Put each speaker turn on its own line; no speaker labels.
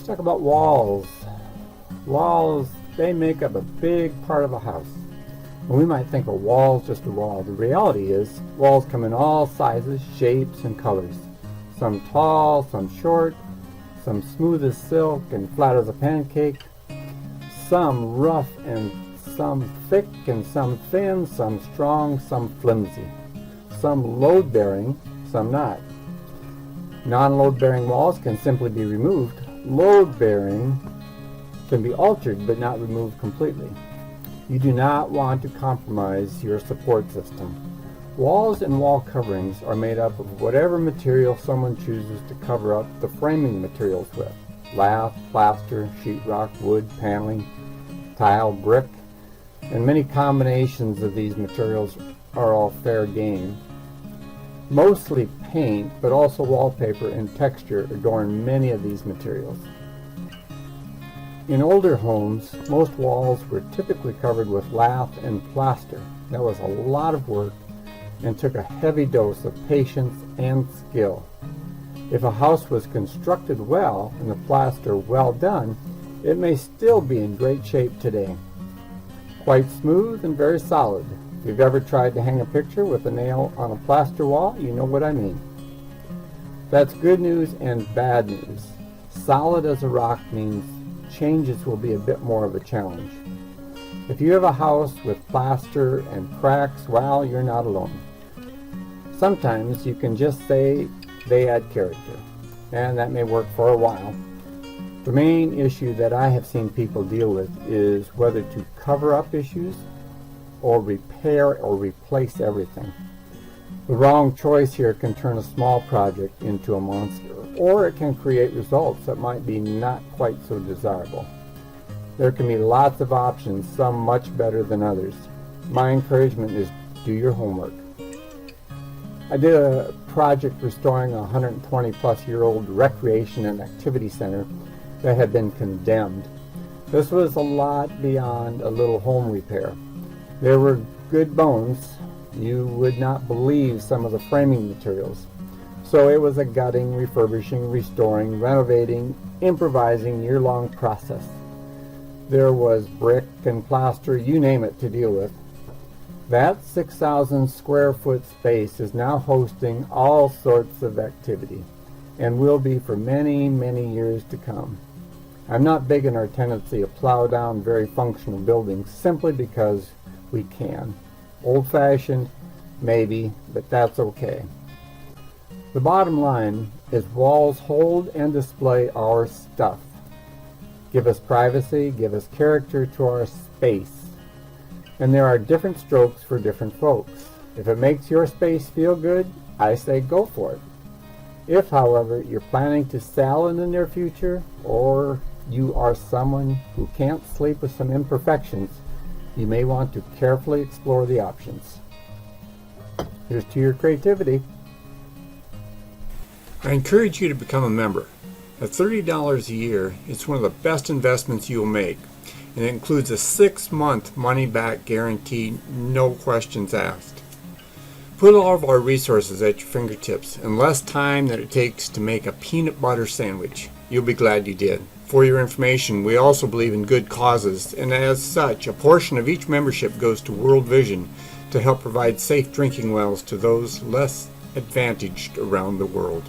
Let's talk about walls. Walls, they make up a big part of a house. And we might think a wall is just a wall. The reality is walls come in all sizes, shapes, and colors. Some tall, some short, some smooth as silk and flat as a pancake, some rough and some thick and some thin, some strong, some flimsy, some load-bearing, some not. Non-load-bearing walls can simply be removed. Load-bearing can be altered but not removed completely. You do not want to compromise your support system. Walls and wall coverings are made up of whatever material someone chooses to cover up the framing materials with. Lath, plaster, sheetrock, wood, paneling, tile, brick, and many combinations of these materials are all fair game. Mostly paint, but also wallpaper and texture adorn many of these materials. In older homes, most walls were typically covered with lath and plaster. That was a lot of work and took a heavy dose of patience and skill. If a house was constructed well and the plaster well done, it may still be in great shape today. Quite smooth and very solid. If you've ever tried to hang a picture with a nail on a plaster wall, you know what I mean. That's good news and bad news. Solid as a rock means changes will be a bit more of a challenge. If you have a house with plaster and cracks, well, you're not alone. Sometimes you can just say they add character, and that may work for a while. The main issue that I have seen people deal with is whether to cover up issues or repair or replace everything. The wrong choice here can turn a small project into a monster, or it can create results that might be not quite so desirable. There can be lots of options, some much better than others. My encouragement is do your homework. I did a project restoring a 120-plus-year-old recreation and activity center that had been condemned. This was a lot beyond a little home repair. There were good bones. You would not believe some of the framing materials. So it was a gutting, refurbishing, restoring, renovating, improvising, year-long process. There was brick and plaster, you name it, to deal with. That 6,000 square foot space is now hosting all sorts of activity and will be for many, many years to come. I'm not big in our tendency to plow down very functional buildings simply because we can. Old-fashioned, maybe, but that's okay. The bottom line is walls hold and display our stuff. Give us privacy, give us character to our space. And there are different strokes for different folks. If it makes your space feel good, I say go for it. If, however, you're planning to sell in the near future, or you are someone who can't sleep with some imperfections, you may want to carefully explore the options. Here's to your creativity. I encourage you to become a member. At $30 a year, it's one of the best investments you'll make, and it includes a 6-month money-back guarantee, no questions asked. Put all of our resources at your fingertips in less time than it takes to make a peanut butter sandwich. You'll be glad you did. For your information, we also believe in good causes, and as such, a portion of each membership goes to World Vision to help provide safe drinking wells to those less advantaged around the world.